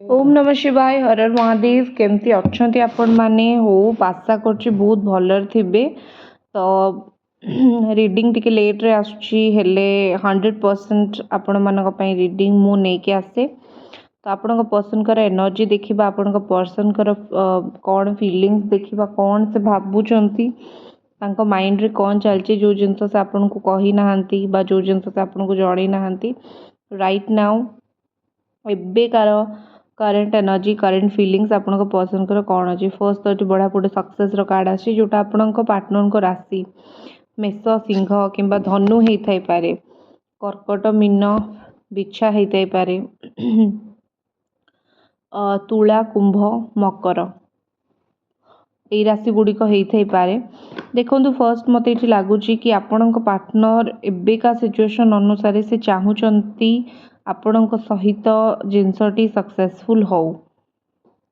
ओम नमः शिवाय हर हर महादेव केमती अच्छंती आपण माने हो आशा करछि बहुत भलर थिबे। तो रीडिंग टिके लेट रे आसुछि हेले 100% आपण मानक पई रीडिंग मु नै के आसे। तो आपण पर्सन कर एनर्जी देखिबा, आपण पर्सन कर कौन फीलिंग्स देखिबा, कौन से भाबुचंती, तांको माइंड रे कौन चलछि, जो जिंस से आपण को कही नाहंती बा जो जिंस से आपण को जणी नाहंती राइट नाउ एबे car current energy current feelings आपण पर्सन कर कौन अच्छी। फर्स्ट तो ये बढ़िया गोटे सक्सेस कार्ड आसी जोटा आपण पार्टनर को राशि मेष सिंह किंबा धनु होता है पारे, कर्कट मीन बिछा होता है पारे, तुला कुंभ मकर यही राशि गुड़िक होता है पारे। देखो फर्स्ट मत ये लगुच कि आपण पार्टनर एବେका सिचुएशन अनुसार से चाहूँगी आपण सहित जिनसटी सक्सेसफुल हो।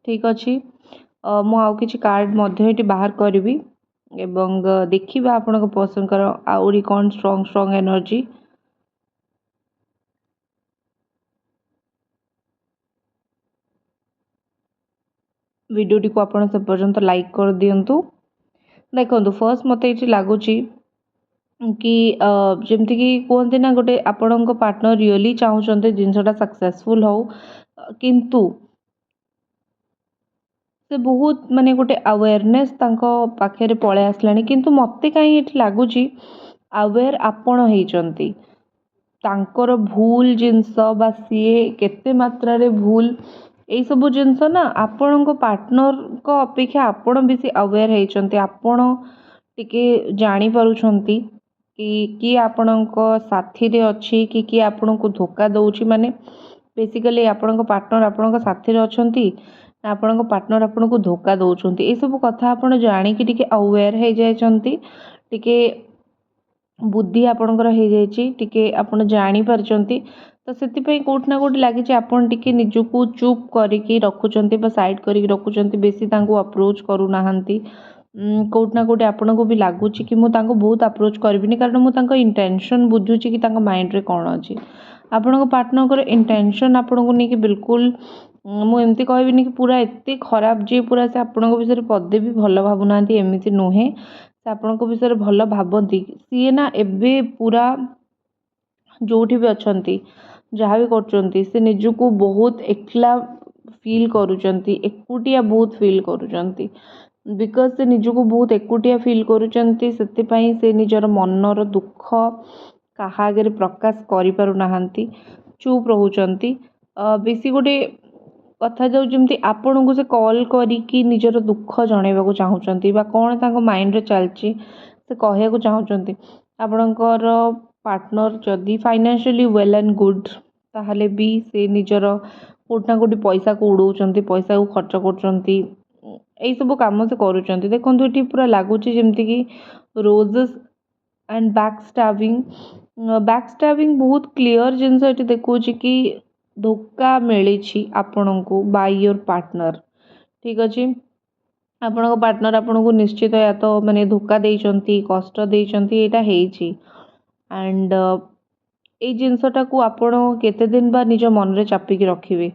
ठीक अच्छे मु आउ किछि कार्ड मध्य बाहर करी एवं देखिबा आपण पर्सन कर आउरी कौन स्ट्रॉन्ग स्ट्रॉन्ग एनर्जी। वीडियोटी को आपण से पर्यंत लाइक कर दियंतु। देखो फर्स्ट मत ये लगुच कि जमती कि कहते ना गोटे आपण पार्टनर रियली चाहते जिनसटा सक्सेसफुल हो, किंतु से बहुत माने गोटे अवेयरनेस पाखे पलै आसला, किंतु मते कहीं ये लगुच अवेयर आपण होती तांकर भूल जिनस बा सीए केते मात्रा रे भूल यही सब जिनस ना आपण पार्टनर को अपेक्षा आपण बेसी अवेयर होती। आपण टिके जानी पारुछंती कि आपण साथी रे अच्छी कि आपण को धोखा दउची। माने बेसिकली आपण पार्टनर आपण साथी रे अछंती, आपण पार्टनर आपण को धोखा दउछंती, ए सब कथा आपण जानी कि टिके अवेयर हो जायछंती, टिके बुद्धि आपणकर हो जाइए, टिके आपण जानी पारछंती। तो सेतिपई कोट ना कोट लागिचे आपण टिके निजुको चुप करिकी रखुचंती बा साइड करिकी रखुचंती, बेसी तांको अप्रोच करू नाहंती। कोट ना कोट आपण को भी लगुच कि मु तांको बहुत अप्रोच करबिनी, कारण मु तांको इंटेंशन बुझुची कि तांको माइंड रे कोन अछि। आपण को पार्टनर कर इंटेंशन आपण को नहीं कि बिल्कुल मु एमती कहबिनी कि पूरा एते खराब जे पूरा से आपण को विषय पदे भी भल भाबुना, एमती नुहे से आपण को विषय भल भाबती। सी ना एबे पूरा जोठी भी अच्छंती जहाँ भी करचंती से निजुको बहुत एकला फील करूचंती, एकुटिया बहुत फील करूचंती, बिकज से निजुको बहुत एकुटिया फील करूचंती। सेतिपई से निजर मनर दुख कहा आगे प्रकाश करि पारु नाहंती, चुप रहउचंती। बेसी गोटे कथा जाऊ जमती आपण को से कॉल करिकी निजर दुख जणेबाकू चाहूचंती बा कौन तांको माइंड रे चलची से कहया को चाहूचंती। आपणकर पार्टनर जदि फाइनेंशियली वेल एंड गुड ताहले भी से निजर कोटना कोटी पैसा को उड़ाउचंती, पैसा को खर्च करचंती, यही सब काम से करूचंती। देखो ये पूरा लगुच जमती कि रोजेस एंड बैकस्टैबिंग बहुत क्लियर जिनस ये देखुच कि धोखा मिली आपण को बाय योर पार्टनर। ठीक अच्छे आपण पार्टनर आपण को निश्चित या तो माने धोखा देइचंती, कष्ट देइचंती, एटा हेइची। एंड ए जिनसटा को आपण केते दिन बा निज मन रे चापिकी रखिबे,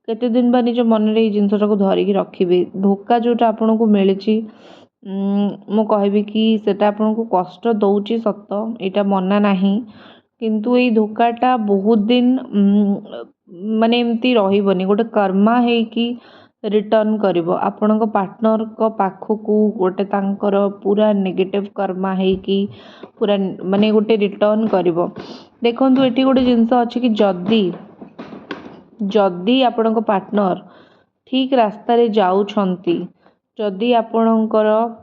केते दिन बा निज मन रे ए जिनसटा को धरिकी रखिबे। धोखा जोटा आपण को मिली मु कहबी कि सेटा आपण को कष्ट दउची सत, एटा मना नाही, किंतु ए धोखाटा बहुत दिन माने एमती रहिबनी, गोटे कर्मा है कि रिटर्न करिवो आपण पार्टनर को पाखकू गोटे तांकर पूरा नेगेटिव कर्मा है कि पूरा माने गोटे रिटर्न करिवो। देखंतु एठी गोटे जिंस अछि कि जदि आपण पार्टनर ठीक रास्ता रे जाउछंती, जदि आपणकर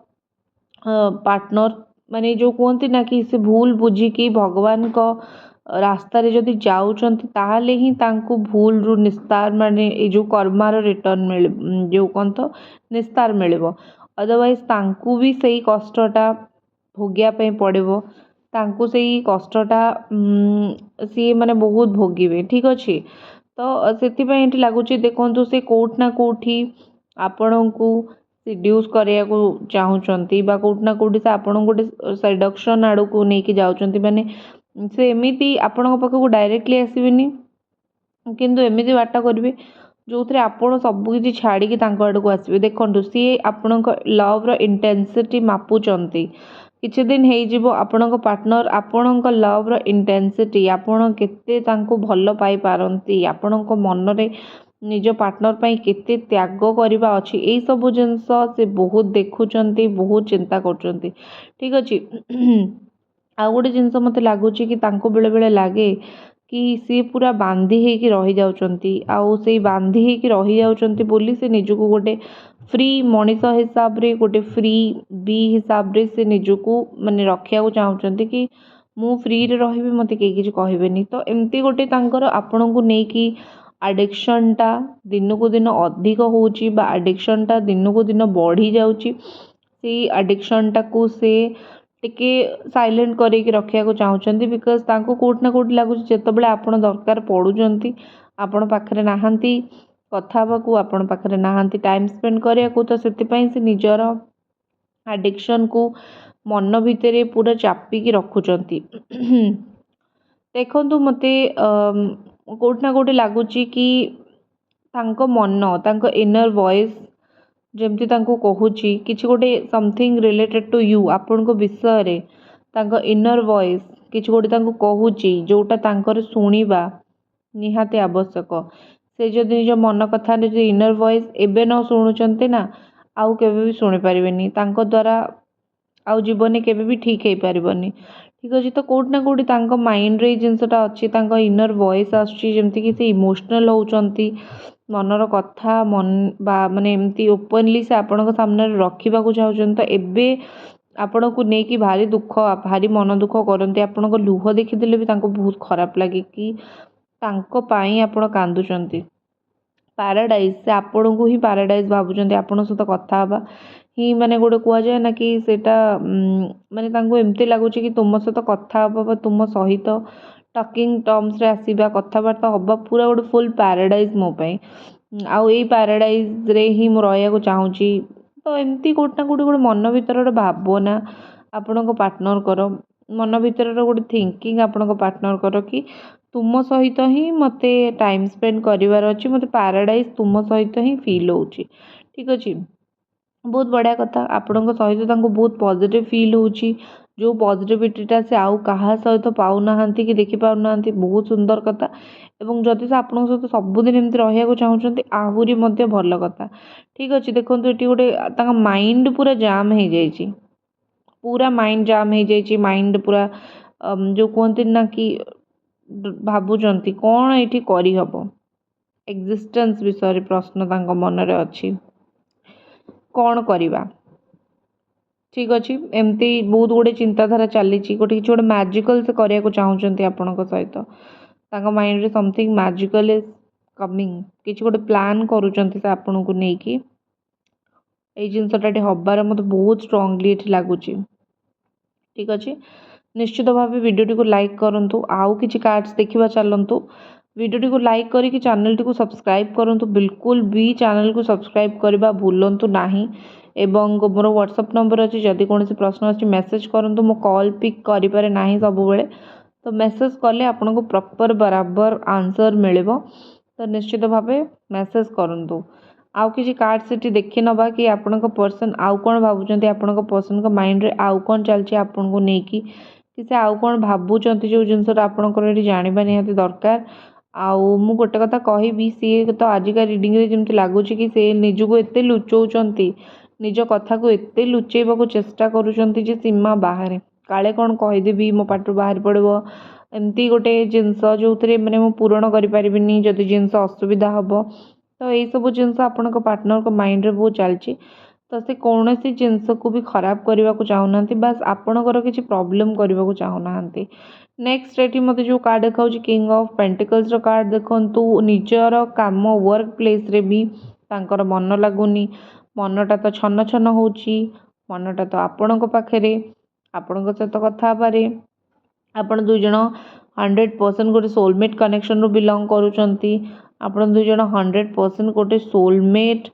पार्टनर माने जो कहते ना कि से भूल बुझी कि भगवान को रास्ता रे जदि जाउछंती ताहले ही तांको भूल रु निस्तार माने ए जो कर्मार रिटर्न मिल जो कहत निस्तार मिलिबो। अदरवाइज तांको भी सही कष्टटा भोगिया पे पड़िबो, तांको सही कष्टटा सी माने बहुत भोगिबे। ठीक अच्छे तो सेतिपई एठी लागुची देखंतु से कोट ना कोठी आपण को सिड्यूस करिया को चाहूचंती बा कोट ना कोठी से आपण गोटे सेडक्शन आड़ू को लेकिन जाउचंती, माने से एमिति आपण पाखक डायरेक्टली आसबेनी किंतु एमिति बाटा करेंगे ଯେଉଁଥିରେ ଆପଣ ସବୁକିଛି ଛାଡ଼ିକି ତାଙ୍କ ଆଡ଼କୁ ଆସିବେ। ଦେଖନ୍ତୁ ସିଏ ଆପଣଙ୍କ ଲଭ୍ର ଇଣ୍ଟେନ୍ସିଟି ମାପୁଛନ୍ତି। କିଛି ଦିନ ହେଇଯିବ ଆପଣଙ୍କ ପାର୍ଟନର ଆପଣଙ୍କ ଲଭ୍ର ଇଣ୍ଟେନ୍ସିଟି, ଆପଣ କେତେ ତାଙ୍କୁ ଭଲ ପାଇପାରନ୍ତି, ଆପଣଙ୍କ ମନରେ ନିଜ ପାର୍ଟନର ପାଇଁ କେତେ ତ୍ୟାଗ କରିବା ଅଛି, ଏଇସବୁ ଜିନିଷ ସେ ବହୁତ ଦେଖୁଛନ୍ତି, ବହୁତ ଚିନ୍ତା କରୁଛନ୍ତି। ଠିକ୍ ଅଛି। ଆଉ ଗୋଟେ ଜିନିଷ ମୋତେ ଲାଗୁଛି କି ତାଙ୍କୁ ବେଳେବେଳେ ଲାଗେ କି ସିଏ ପୁରା ବାନ୍ଧି ହେଇକି ରହିଯାଉଛନ୍ତି, ଆଉ ସେଇ ବାନ୍ଧି ହେଇକି ରହିଯାଉଛନ୍ତି ବୋଲି ସେ ନିଜକୁ ଗୋଟେ ଫ୍ରି ମଣିଷ ହିସାବରେ, ଗୋଟେ ଫ୍ରି ବି ହିସାବରେ ସେ ନିଜକୁ ମାନେ ରଖିବାକୁ ଚାହୁଁଛନ୍ତି କି ମୁଁ ଫ୍ରିରେ ରହିବି, ମୋତେ କେହି କିଛି କହିବେନି। ତ ଏମିତି ଗୋଟେ ତାଙ୍କର ଆପଣଙ୍କୁ ନେଇକି ଆଡ଼ିକ୍ସନ୍ଟା ଦିନକୁ ଦିନ ଅଧିକ ହେଉଛି ବା ଆଡ଼ିକ୍ସନ୍ଟା ଦିନକୁ ଦିନ ବଢ଼ି ଯାଉଛି। ସେଇ ଆଡ଼ିକ୍ସନ୍ଟାକୁ ସେ ଟିକେ ସାଇଲେଣ୍ଟ କରିକି ରଖିବାକୁ ଚାହୁଁଛନ୍ତି। ବିକଜ ତାଙ୍କୁ କେଉଁଠି ନା କେଉଁଠି ଲାଗୁଛି ଯେତେବେଳେ ଆପଣ ଦରକାର ପଡ଼ୁଛନ୍ତି ଆପଣ ପାଖରେ ନାହାନ୍ତି, କଥା ହେବାକୁ ଆପଣ ପାଖରେ ନାହାନ୍ତି, ଟାଇମ୍ ସ୍ପେଣ୍ଡ କରିବାକୁ। ତ ସେଥିପାଇଁ ସେ ନିଜର ଆଡ଼ିକ୍ସନ୍କୁ ମନ ଭିତରେ ପୁରା ଚାପିକି ରଖୁଛନ୍ତି। ଦେଖନ୍ତୁ ମୋତେ କେଉଁଠି ନା କେଉଁଠି ଲାଗୁଛି କି ତାଙ୍କ ମନ, ତାଙ୍କ ଇନର୍ ଭଏସ୍ ଯେମିତି ତାଙ୍କୁ କହୁଛି କିଛି ଗୋଟେ ସମଥିଙ୍ଗ ରିଲେଟେଡ୍ ଟୁ ୟୁ, ଆପଣଙ୍କ ବିଷୟରେ ତାଙ୍କ ଇନର୍ ଭଏସ୍ କିଛି ଗୋଟେ ତାଙ୍କୁ କହୁଛି, ଯେଉଁଟା ତାଙ୍କର ଶୁଣିବା ନିହାତି ଆବଶ୍ୟକ। ସେ ଯଦି ନିଜ ମନ କଥା, ନିଜ ଇନର୍ ଭଏସ୍ ଏବେ ନ ଶୁଣୁଛନ୍ତି ନା, ଆଉ କେବେ ବି ଶୁଣିପାରିବେନି। ତାଙ୍କ ଦ୍ୱାରା ଆଉ ଜୀବନରେ କେବେ ବି ଠିକ୍ ହେଇପାରିବନି। ଠିକ୍ ଅଛି। ତ କେଉଁଠି ନା କେଉଁଠି ତାଙ୍କ ମାଇଣ୍ଡରେ ଏଇ ଜିନିଷଟା ଅଛି, ତାଙ୍କ ଇନର୍ ଭଏସ୍ ଆସୁଛି ଯେମିତିକି ସେ ଇମୋସନାଲ୍ ହେଉଛନ୍ତି, ମନର କଥା ବା ମାନେ ଏମିତି ଓପନଲି ସେ ଆପଣଙ୍କ ସାମ୍ନାରେ ରଖିବାକୁ ଚାହୁଁଛନ୍ତି। ତ ଏବେ ଆପଣଙ୍କୁ ନେଇକି ଭାରି ଦୁଃଖ, ଭାରି ମନ ଦୁଃଖ କରନ୍ତି। ଆପଣଙ୍କ ଲୁହ ଦେଖିଦେଲେ ବି ତାଙ୍କୁ ବହୁତ ଖରାପ ଲାଗେ କି ତାଙ୍କ ପାଇଁ ଆପଣ କାନ୍ଦୁଛନ୍ତି। ପାରାଡାଇଜ୍, ସେ ଆପଣଙ୍କୁ ହିଁ ପାରାଡାଇଜ୍ ଭାବୁଛନ୍ତି। ଆପଣଙ୍କ ସହିତ କଥା ହେବା ହିଁ ମାନେ ଗୋଟେ କୁହାଯାଏ ନା କି ସେଇଟା ମାନେ ତାଙ୍କୁ ଏମିତି ଲାଗୁଛି କି ତୁମ ସହିତ କଥା ହେବା ବା ତୁମ ସହିତ ଟକିଂ ଟର୍ମସରେ ଆସିବା, କଥାବାର୍ତ୍ତା ହେବା ପୁରା ଗୋଟେ ଫୁଲ୍ ପାରାଡାଇଜ୍ ମୋ ପାଇଁ। ଆଉ ଏଇ ପାରାଡାଇଜ୍ରେ ହିଁ ମୁଁ ରହିବାକୁ ଚାହୁଁଛି। ତ ଏମିତି କେଉଁଠି ନା କେଉଁଠି ଗୋଟେ ମନ ଭିତରର ଭାବନା ଆପଣଙ୍କ ପାର୍ଟନରଙ୍କର, ମନ ଭିତରର ଗୋଟେ ଥିଙ୍କିଂ ଆପଣଙ୍କ ପାର୍ଟନରଙ୍କର କି ତୁମ ସହିତ ହିଁ ମୋତେ ଟାଇମ୍ ସ୍ପେଣ୍ଡ କରିବାର ଅଛି, ମୋତେ ପାରାଡାଇଜ୍ ତୁମ ସହିତ ହିଁ ଫିଲ୍ ହେଉଛି। ଠିକ୍ ଅଛି। ବହୁତ ବଢ଼ିଆ କଥା। ଆପଣଙ୍କ ସହିତ ତାଙ୍କୁ ବହୁତ ପଜିଟିଭ୍ ଫିଲ୍ ହେଉଛି। ଯେଉଁ ପଜିଟିଭିଟିଟା ସେ ଆଉ କାହା ସହିତ ପାଉନାହାନ୍ତି କି ଦେଖିପାରୁନାହାନ୍ତି, ବହୁତ ସୁନ୍ଦର କଥା। ଏବଂ ଯଦି ସେ ଆପଣଙ୍କ ସହିତ ସବୁଦିନ ଏମିତି ରହିବାକୁ ଚାହୁଁଛନ୍ତି ଆହୁରି ମଧ୍ୟ ଭଲ କଥା। ଠିକ୍ ଅଛି। ଦେଖନ୍ତୁ ଏଠି ଗୋଟେ ତାଙ୍କ ମାଇଣ୍ଡ ପୁରା ଜାମ୍ ହେଇଯାଇଛି, ପୁରା ମାଇଣ୍ଡ ଜାମ୍ ହେଇଯାଇଛି। ମାଇଣ୍ଡ ପୁରା ଯେଉଁ କୁହନ୍ତି ନା କି ଭାବୁଛନ୍ତି କ'ଣ ଏଇଠି କରିହେବ, ଏକ୍ଜିଷ୍ଟେନ୍ସ ବିଷୟରେ ପ୍ରଶ୍ନ ତାଙ୍କ ମନରେ ଅଛି, କ'ଣ କରିବା। ଠିକ୍ ଅଛି। ଏମିତି ବହୁତ ଗୁଡ଼ିଏ ଚିନ୍ତାଧାରା ଚାଲିଛି। କିଛି ଗୋଟେ ମ୍ୟାଜିକାଲ୍ ସେ କରିବାକୁ ଚାହୁଁଛନ୍ତି ଆପଣଙ୍କ ସହିତ। ତାଙ୍କ ମାଇଣ୍ଡରେ ସମଥିଙ୍ଗ ମ୍ୟାଜିକାଲ୍ ଇଜ୍ କମିଂ, କିଛି ଗୋଟେ ପ୍ଲାନ୍ କରୁଛନ୍ତି ସେ ଆପଣଙ୍କୁ ନେଇକି। ଏଇ ଜିନିଷଟା ଏଠି ହେବାର ମୋତେ ବହୁତ ଷ୍ଟ୍ରଙ୍ଗଲି ଏଠି ଲାଗୁଛି। ଠିକ୍ ଅଛି। ନିଶ୍ଚିତ ଭାବେ ଭିଡ଼ିଓଟିକୁ ଲାଇକ୍ କରନ୍ତୁ। ଆଉ କିଛି କାର୍ଡସ୍ ଦେଖିବା ଚାଲନ୍ତୁ। ଭିଡ଼ିଓଟିକୁ ଲାଇକ୍ କରିକି ଚ୍ୟାନେଲଟିକୁ ସବସ୍କ୍ରାଇବ୍ କରନ୍ତୁ। ବିଲକୁଲ ବି ଚ୍ୟାନେଲକୁ ସବସ୍କ୍ରାଇବ୍ କରିବା ଭୁଲନ୍ତୁ ନାହିଁ। ଏବଂ ମୋର ହ୍ୱାଟ୍ସଆପ୍ ନମ୍ବର ଅଛି, ଯଦି କୌଣସି ପ୍ରଶ୍ନ ଅଛି ମେସେଜ୍ କରନ୍ତୁ। ମୁଁ କଲ୍ ପିକ୍ କରିପାରେ ନାହିଁ ସବୁବେଳେ, ତ ମେସେଜ୍ କଲେ ଆପଣଙ୍କୁ ପ୍ରପର୍ ବରାବର ଆନ୍ସର୍ ମିଳିବ। ତ ନିଶ୍ଚିତ ଭାବେ ମେସେଜ୍ କରନ୍ତୁ। ଆଉ କିଛି କାର୍ଡ ସେଠି ଦେଖି ନେବା କି ଆପଣଙ୍କ ପର୍ସନ୍ ଆଉ କ'ଣ ଭାବୁଛନ୍ତି, ଆପଣଙ୍କ ପର୍ସନ୍ଙ୍କ ମାଇଣ୍ଡରେ ଆଉ କ'ଣ ଚାଲିଛି ଆପଣଙ୍କୁ ନେଇକି, କି ସେ ଆଉ କ'ଣ ଭାବୁଛନ୍ତି, ଯେଉଁ ଜିନିଷଟା ଆପଣଙ୍କର ଏଠି ଜାଣିବା ନିହାତି ଦରକାର। ଆଉ ମୁଁ ଗୋଟେ କଥା କହିବି, ସିଏ ତ ଆଜିକା ରିଡ଼ିଂରେ ଯେମିତି ଲାଗୁଛି କି ସେ ନିଜକୁ ଏତେ ଲୁଚଉଛନ୍ତି, ନିଜ କଥାକୁ ଏତେ ଲୁଚେଇବାକୁ ଚେଷ୍ଟା କରୁଛନ୍ତି ଯେ ସୀମା ବାହାରେ, କାଳେ କ'ଣ କହିଦେବି, ମୋ ପାଟିରୁ ବାହାରି ପଡ଼ିବ, ଏମିତି ଗୋଟେ ଜିନିଷ ଯେଉଁଥିରେ ମାନେ ମୁଁ ପୂରଣ କରିପାରିବିନି ଯଦି ଜିନିଷ ଅସୁବିଧା ହେବ। ତ ଏଇସବୁ ଜିନିଷ ଆପଣଙ୍କ ପାର୍ଟନରଙ୍କ ମାଇଣ୍ଡରେ ବହୁତ ଚାଲିଛି। ତ ସେ କୌଣସି ଜିନିଷକୁ ବି ଖରାପ କରିବାକୁ ଚାହୁଁନାହାନ୍ତି, ବାସ୍ ଆପଣଙ୍କର କିଛି ପ୍ରୋବ୍ଲେମ୍ କରିବାକୁ ଚାହୁଁନାହାନ୍ତି। ନେକ୍ସଟ ଏଠି ମୋତେ ଯେଉଁ କାର୍ଡ଼ ଦେଖାଉଛି କିଙ୍ଗ ଅଫ୍ ପେଣ୍ଟିକଲ୍ସର କାର୍ଡ଼, ଦେଖନ୍ତୁ ନିଜର କାମ ୱାର୍କ ପ୍ଲେସ୍ରେ ବି ତାଙ୍କର ମନ ଲାଗୁନି, ମନଟା ତ ଛନ ଛନ ହେଉଛି, ମନଟା ତ ଆପଣଙ୍କ ପାଖରେ, ଆପଣଙ୍କ ସହିତ କଥା ହେବାରେ। ଆପଣ ଦୁଇ ଜଣ 100% ଗୋଟେ ସୋଲମେଟ୍ କନେକ୍ସନରୁ ବିଲଙ୍ଗ କରୁଛନ୍ତି। ଆପଣ ଦୁଇ ଜଣ 100% ଗୋଟେ ସୋଲମେଟ୍।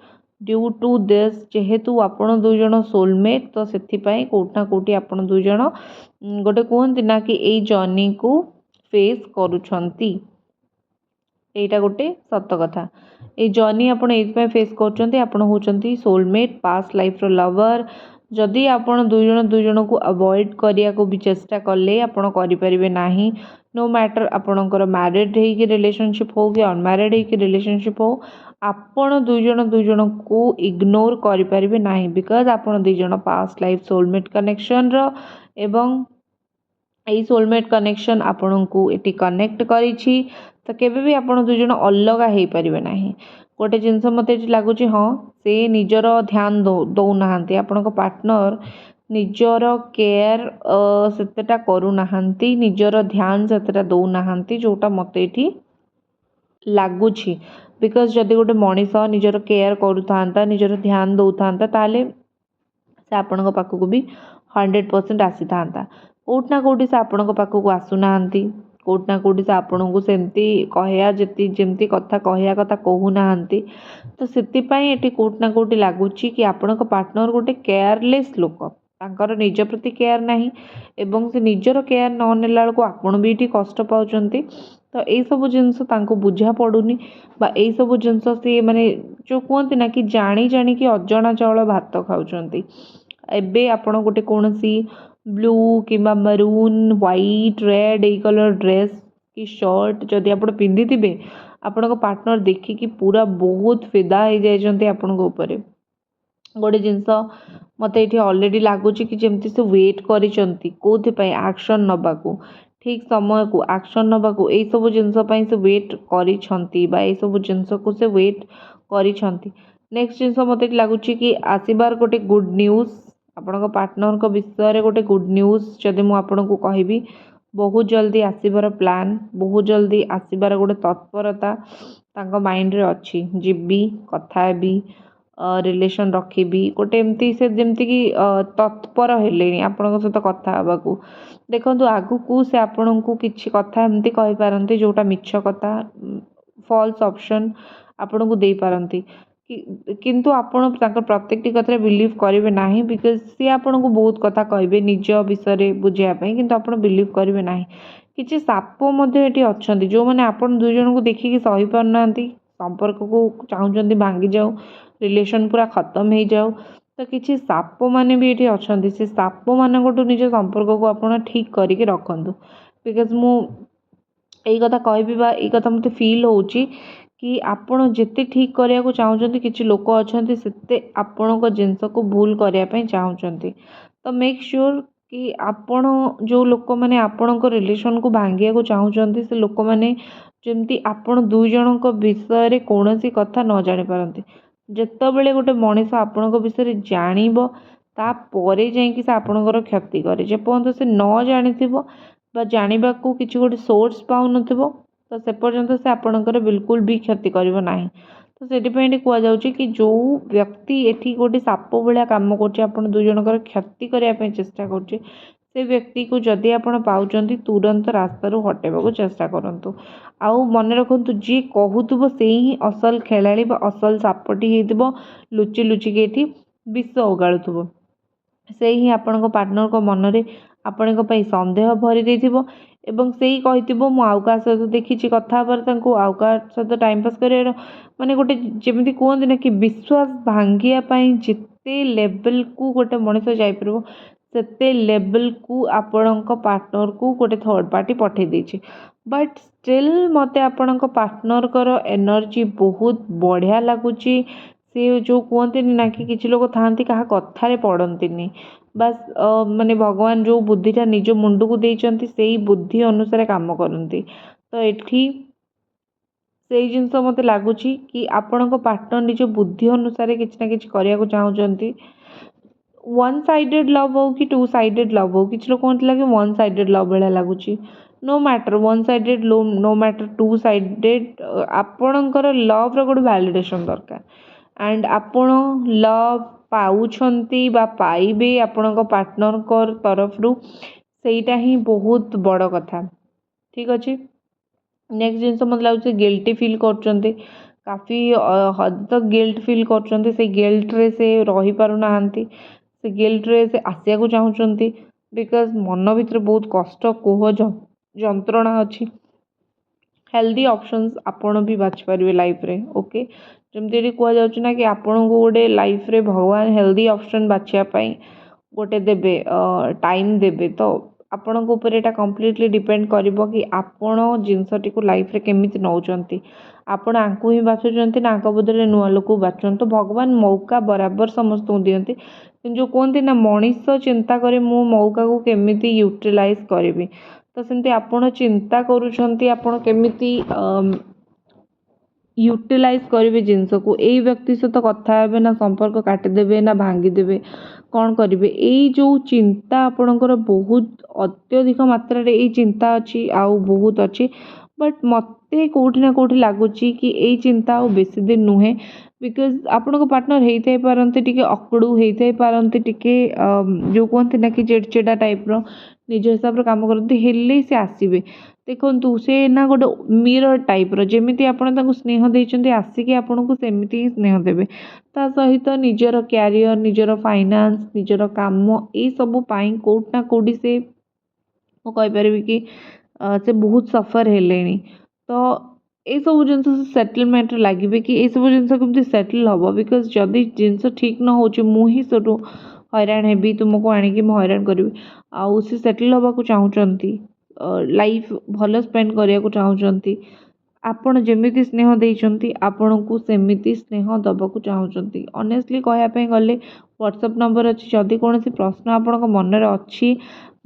ଡ୍ୟୁ ଟୁ ଦିସ୍, ଯେହେତୁ ଆପଣ ଦୁଇ ଜଣ ସୋଲମେଟ୍, ତ ସେଥିପାଇଁ କେଉଁଠି ନା କେଉଁଠି ଆପଣ ଦୁଇ ଜଣ ଗୋଟେ କୁହନ୍ତି ନା କି ଏଇ ଜର୍ଣ୍ଣିକୁ ଫେସ୍ କରୁଛନ୍ତି। ଏଇଟା ଗୋଟେ ସତ କଥା। ଏଇ ଜର୍ଣ୍ଣି ଆପଣ ଏଇଥିପାଇଁ ଫେସ୍ କରୁଛନ୍ତି, ଆପଣ ହେଉଛନ୍ତି ସୋଲମେଟ୍, ପାଷ୍ଟ ଲାଇଫ୍ର ଲଭର୍। ଯଦି ଆପଣ ଦୁଇ ଜଣକୁ ଆଭଏଡ଼ କରିବାକୁ ବି ଚେଷ୍ଟା କଲେ ଆପଣ କରିପାରିବେ ନାହିଁ। नो मैटर ଆପଣଙ୍କର ମ୍ୟାରେଡ୍ ହେଇକି ରିଲେସନशिପ୍ ହଉ କି ଅନମ୍ୟାରେଡ୍ ହେଇକି ରିଲେସନशिପ୍ ହଉ, ଆପଣ ଦୁଇ ଜଣକୁ ଇଗ୍ନୋର କରିପାରିବେ ନାହିଁ। ବିକଜ ଆପଣ ଦୁଇ ଜଣ ପାଷ୍ଟ ଲାଇଫ୍ ସୋଲମେଟ୍ କନେକ୍ସନର, ଏବଂ ଏଇ ସୋଲମେଟ୍ କନେକ୍ସନ୍ ଆପଣଙ୍କୁ ଏଠି କନେକ୍ଟ କରିଛି। ତ କେବେ ବି ଆପଣ ଦୁଇ ଜଣ ଅଲଗା ହେଇପାରିବେ ନାହିଁ। ଗୋଟେ ଜିନିଷ ମୋତେ ଏଠି ଲାଗୁଛି, ହଁ ସେ ନିଜର ଧ୍ୟାନ ଦଉନାହାନ୍ତି, ଆପଣଙ୍କ ପାର୍ଟନର ନିଜର କେୟାର ସେତେଟା କରୁନାହାନ୍ତି, ନିଜର ଧ୍ୟାନ ସେତେଟା ଦଉନାହାନ୍ତି, ଯେଉଁଟା ମୋତେ ଏଠି ଲାଗୁଛି। ବିକଜ ଯଦି ଗୋଟେ ମଣିଷ ନିଜର କେୟାର କରୁଥାନ୍ତା, ନିଜର ଧ୍ୟାନ ଦଉଥାନ୍ତା, ତାହେଲେ ସେ ଆପଣଙ୍କ ପାଖକୁ ବି 100% ଆସିଥାନ୍ତା। କେଉଁଠି ନା କେଉଁଠି ସେ ଆପଣଙ୍କ ପାଖକୁ ଆସୁନାହାନ୍ତି, କେଉଁଠି ନା କେଉଁଠି ସେ ଆପଣଙ୍କୁ ସେମିତି ଯେମିତି କଥା କହିବା କଥା କହୁନାହାନ୍ତି। ତ ସେଥିପାଇଁ ଏଠି କେଉଁଠି ନା କେଉଁଠି ଲାଗୁଛି କି ଆପଣଙ୍କ ପାର୍ଟନର ଗୋଟେ କେୟାରଲେସ୍ ଲୋକ, ତାଙ୍କର ନିଜ ପ୍ରତି କେୟାର ନାହିଁ, ଏବଂ ସେ ନିଜର କେୟାର ନ ନେଲା ବେଳକୁ ଆପଣ ବି ଏଠି କଷ୍ଟ ପାଉଛନ୍ତି। ତ ଏଇସବୁ ଜିନିଷ ତାଙ୍କୁ ବୁଝା ପଡ଼ୁନି, ବା ଏଇସବୁ ଜିନିଷ ସିଏ ମାନେ ଯେଉଁ କୁହନ୍ତି ନା କି ଜାଣିକି ଅଜଣା ଚାଉଳ ଭାତ ଖାଉଛନ୍ତି। ଏବେ ଆପଣ ଗୋଟେ କୌଣସି ବ୍ଲୁ କିମ୍ବା ମରୁନ୍, ହ୍ୱାଇଟ୍, ରେଡ୍ ଏଇ କଲର ଡ୍ରେସ୍ କି ସର୍ଟ ଯଦି ଆପଣ ପିନ୍ଧିଥିବେ, ଆପଣଙ୍କ ପାର୍ଟନର ଦେଖିକି ପୁରା ବହୁତ ଫିଦା ହେଇଯାଇଛନ୍ତି ଆପଣଙ୍କ ଉପରେ। ଗୋଟେ ଜିନିଷ ମୋତେ ଏଠି ଅଲରେଡ଼ି ଲାଗୁଛି କି ଯେମିତି ସେ ୱେଟ୍ କରିଛନ୍ତି କେଉଁଥିପାଇଁ, ଆକ୍ସନ୍ ନେବାକୁ, ଠିକ୍ ସମୟକୁ ଆକ୍ସନ୍ ନେବାକୁ, ଏଇସବୁ ଜିନିଷ ପାଇଁ ସେ ୱେଟ୍ କରିଛନ୍ତି, ବା ଏଇସବୁ ଜିନିଷକୁ ସେ ୱେଟ୍ କରିଛନ୍ତି। ନେକ୍ସଟ ଜିନିଷ ମୋତେ ଏଠି ଲାଗୁଛି କି ଆସିବାର ଗୋଟେ ଗୁଡ୍ ନ୍ୟୁଜ୍, ଆପଣଙ୍କ ପାର୍ଟନରଙ୍କ ବିଷୟରେ ଗୋଟେ ଗୁଡ୍ ନ୍ୟୁଜ୍ ଯଦି ମୁଁ ଆପଣଙ୍କୁ କହିବି, ବହୁତ ଜଲ୍ଦି ଆସିବାର ପ୍ଲାନ୍, ବହୁତ ଜଲ୍ଦି ଆସିବାର ଗୋଟେ ତତ୍ପରତା ତାଙ୍କ ମାଇଣ୍ଡରେ ଅଛି। ଯିବି, କଥା ହେବି, ରିଲେସନ୍ ରଖିବି, ଗୋଟେ ଏମିତି ସେ ଯେମିତିକି ତତ୍ପର ହେଲେଣି ଆପଣଙ୍କ ସହିତ କଥା ହେବାକୁ। ଦେଖନ୍ତୁ ଆଗକୁ ସେ ଆପଣଙ୍କୁ କିଛି କଥା ଏମିତି କହିପାରନ୍ତି ଯେଉଁଟା ମିଛ କଥା, ଫଲ୍ସ ଅପସନ୍ ଆପଣଙ୍କୁ ଦେଇପାରନ୍ତି, କିନ୍ତୁ ଆପଣ ତାଙ୍କର ପ୍ରତ୍ୟେକଟି କଥାରେ ବିଲିଭ୍ କରିବେ ନାହିଁ। ବିକଜ ସିଏ ଆପଣଙ୍କୁ ବହୁତ କଥା କହିବେ ନିଜ ବିଷୟରେ ବୁଝିବା ପାଇଁ, କିନ୍ତୁ ଆପଣ ବିଲିଭ୍ କରିବେ ନାହିଁ। କିଛି ସାପ ମଧ୍ୟ ଏଠି ଅଛନ୍ତି ଯେଉଁମାନେ ଆପଣ ଦୁଇ ଜଣଙ୍କୁ ଦେଖିକି ସହିପାରୁନାହାନ୍ତି, ସମ୍ପର୍କକୁ ଚାହୁଁଛନ୍ତି ଭାଙ୍ଗିଯାଉ, ରିଲେସନ୍ ପୁରା ଖତମ ହେଇଯାଉ। ତ କିଛି ସାପମାନେ ବି ଏଠି ଅଛନ୍ତି, ସେ ସାପମାନଙ୍କଠୁ ନିଜ ସମ୍ପର୍କକୁ ଆପଣ ଠିକ୍ କରିକି ରଖନ୍ତୁ। ବିକଜ ମୁଁ ଏଇ କଥା କହିବି, ବା ଏଇ କଥା ମୋତେ ଫିଲ୍ ହେଉଛି କି ଆପଣ ଯେତେ ଠିକ୍ କରିବାକୁ ଚାହୁଁଛନ୍ତି, କିଛି ଲୋକ ଅଛନ୍ତି ସେତେ ଆପଣଙ୍କ ଜିନିଷକୁ ଭୁଲ କରିବା ପାଇଁ ଚାହୁଁଛନ୍ତି। ତ ମେକ୍ ସିଓର କି ଆପଣ ଯେଉଁ ଲୋକମାନେ ଆପଣଙ୍କ ରିଲେସନ୍କୁ ଭାଙ୍ଗିବାକୁ ଚାହୁଁଛନ୍ତି, ସେ ଲୋକମାନେ ଯେମିତି ଆପଣ ଦୁଇ ଜଣଙ୍କ ବିଷୟରେ କୌଣସି କଥା ନ ଜାଣିପାରନ୍ତି। ଯେତେବେଳେ ଗୋଟେ ମଣିଷ ଆପଣଙ୍କ ବିଷୟରେ ଜାଣିବ, ତାପରେ ଯାଇକି ସେ ଆପଣଙ୍କର କ୍ଷତି କରେ। ଯେପର୍ଯ୍ୟନ୍ତ ସେ ନ ଜାଣିଥିବ ବା ଜାଣିବାକୁ କିଛି ଗୋଟେ ସୋର୍ସ ପାଉନଥିବ, ତ ସେ ପର୍ଯ୍ୟନ୍ତ ସେ ଆପଣଙ୍କର ବିଲକୁଲ ବି କ୍ଷତି କରିବ ନାହିଁ। ତ ସେଥିପାଇଁ ଏଠି କୁହାଯାଉଛି କି ଯେଉଁ ବ୍ୟକ୍ତି ଏଠି ଗୋଟେ ସାପ ଭଳିଆ କାମ କରୁଛି, ଆପଣ ଦୁଇ ଜଣଙ୍କର କ୍ଷତି କରିବା ପାଇଁ ଚେଷ୍ଟା କରୁଛି, ସେ ବ୍ୟକ୍ତିକୁ ଯଦି ଆପଣ ପାଉଛନ୍ତି ତୁରନ୍ତ ରାସ୍ତାରୁ ହଟାଇବାକୁ ଚେଷ୍ଟା କରନ୍ତୁ। ଆଉ ମନେ ରଖନ୍ତୁ, ଯିଏ କହୁଥିବ ସେଇ ହିଁ ଅସଲ ଖେଳାଳି ବା ଅସଲ ସାପଟି ହେଇଥିବ, ଲୁଚିକି ଏଠି ବିଷ ଓଗାଳୁଥିବ। ସେଇ ହିଁ ଆପଣଙ୍କ ପାର୍ଟନରଙ୍କ ମନରେ ଆପଣଙ୍କ ପାଇଁ ସନ୍ଦେହ ଭରି ଦେଇଥିବ, ଏବଂ ସେଇ କହିଥିବ ମୁଁ ଆଉ କାହା ସହିତ ଦେଖିଛି କଥା ହେବାର, ତାଙ୍କୁ ଆଉ କାହା ସହିତ ଟାଇମ୍ ପାସ୍ କରିବାର, ମାନେ ଗୋଟେ ଯେମିତି କୁହନ୍ତି ନା କି ବିଶ୍ୱାସ ଭାଙ୍ଗିବା ପାଇଁ ଯେତେ ଲେଭେଲକୁ ଗୋଟେ ମଣିଷ ଯାଇପାରିବ, ସେତେ ଲେଭେଲକୁ ଆପଣଙ୍କ ପାର୍ଟନରକୁ ଗୋଟେ ଥର୍ଡ଼ ପାର୍ଟି ପଠାଇ ଦେଇଛି। ବଟ୍ ଷ୍ଟିଲ୍ ମୋତେ ଆପଣଙ୍କ ପାର୍ଟନରଙ୍କର ଏନର୍ଜି ବହୁତ ବଢ଼ିଆ ଲାଗୁଛି। ସେ ଯେଉଁ କୁହନ୍ତିନି ନା କି କିଛି ଲୋକ ଥାଆନ୍ତି କାହା କଥାରେ ପଡ଼ନ୍ତିନି, ବାସ୍ ମାନେ ଭଗବାନ ଯେଉଁ ବୁଦ୍ଧିଟା ନିଜ ମୁଣ୍ଡକୁ ଦେଇଛନ୍ତି ସେଇ ବୁଦ୍ଧି ଅନୁସାରେ କାମ କରନ୍ତି। ତ ଏଠି ସେଇ ଜିନିଷ ମୋତେ ଲାଗୁଛି କି ଆପଣଙ୍କ ପାର୍ଟନର ନିଜ ବୁଦ୍ଧି ଅନୁସାରେ କିଛି ନା କିଛି କରିବାକୁ ଚାହୁଁଛନ୍ତି। वन साइडेड लव हो कि टू साइडेड लव हो, କିଛି ଲୋକ ମୋତେ ଲାଗେ वन साइडेड लव ଭଳିଆ ଲାଗୁଛି। No matter one sided no matter two sided, ଆପଣଙ୍କର ଲଭ୍ର ଗୋଟେ ଭ୍ୟାଲିଡେସନ୍ ଦରକାର। ଆଣ୍ଡ ଆପଣ ଲଭ୍ ପାଉଛନ୍ତି ବା ପାଇବେ ଆପଣଙ୍କ ପାର୍ଟନରଙ୍କ ତରଫରୁ, ସେଇଟା ହିଁ ବହୁତ ବଡ଼ କଥା। ଠିକ୍ ଅଛି। ନେକ୍ସଟ ଜିନିଷ ମୋତେ ଲାଗୁଛି ଗିଲ୍ଟି ଫିଲ୍ କରୁଛନ୍ତି, କାଫି ହଦ ତକ ଗିଲ୍ଟ ଫିଲ୍ କରୁଛନ୍ତି। ସେଇ ଗିଲ୍ଟରେ ସେ ରହିପାରୁନାହାନ୍ତି, ସେ ଗିଲ୍ଟରେ ସେ ଆସିବାକୁ ଚାହୁଁଛନ୍ତି। ବିକଜ ମନ ଭିତରେ ବହୁତ କଷ୍ଟ, କୋହ, ଯନ୍ତ୍ରଣା ଅଛି। हेल्दी ऑप्शंस आपण भी बाछि पारिबे लाइफ रे। ओके, जमती कह जाउछि ना कि आपण को गोटे लाइफ रे भगवान हेल्दी ऑप्शन बाछिया पई गोटे देबे, टाइम देबे। तो आपण को ऊपर एटा कंप्लीटली डिपेंड करिवो कि आपण जिनसटी को लाइफ रे केमिति नउचंती। आपण आंकु ही बाछुचंती ना आंक बदले नुआ लोक बाछन। तो भगवान मौका बराबर समस्त को दियंती। जो कहते ना मनीष चिंता करे मु मौका को केमिति यूटिलाइज करिवि। तो सेमती आपण चिंता करूछंती आपण केमिति यूटिलाइज करेंगे जिनस को। यही व्यक्ति सहित कथा हेबे ना संपर्क काटिदेवे ना भांगीदेवे, कौन करेंगे। यही जो चिंता आपणकर बहुत अत्यधिक मात्रा रे यही चिंता अच्छी आउ बहुत अच्छी, बट मते कोठी ना कोठी लगुच कि यही चिंता आ बेसी दिन नुहे। बिकज आपण को पार्टनर होते पारती टिके अकड़ू होते पारती टिके जो कहते ना कि चिड़चिड़ा टाइप रो निज हिसाब से कम करती हेले से आसबे। देखु से ना गोटे मिरर टाइप रो जमीती आपन स्नेह देइचंती आसिकी आपन को सेमिति ही स्नेह देबे। ता सहित निजर क्यारियर, निजर फाइनान्स, निजर काम यही सब पाई कोट ना कोडी से मु कहि परिबी कि से बहुत सफर हेलेनी। तो ये सब जिन सेटलमेंट लगे कि ये सब जिन कमी सेटल हम। बिकज जदि जिनस ठीक न हो मुझे सेठू हैरान हेबी, तुमको आणिकी हैरान करी आउ से सेटल हवा को चाहूँगी, लाइफ भल स्पेंड करने को चाहूँगी। आपण जमिति स्नेह देइचंती आपण को सेमिति स्नेह दबाक चाहूँगी। ऑनेस्टली कहवाई गले व्हाट्सएप नंबर अच्छी, जदि कौन प्रश्न आपण मनरे अच्छी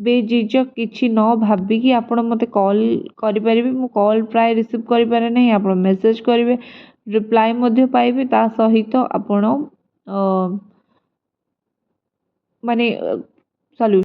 बेझिझक किसी न भाविकी आपण मते कॉल करें। मु कॉल प्राय रिसीव करें नहीं, आप मेसेज करेंगे, रिप्लाई मध्य पाइबे। ता सहित आपण माने सल्यूशन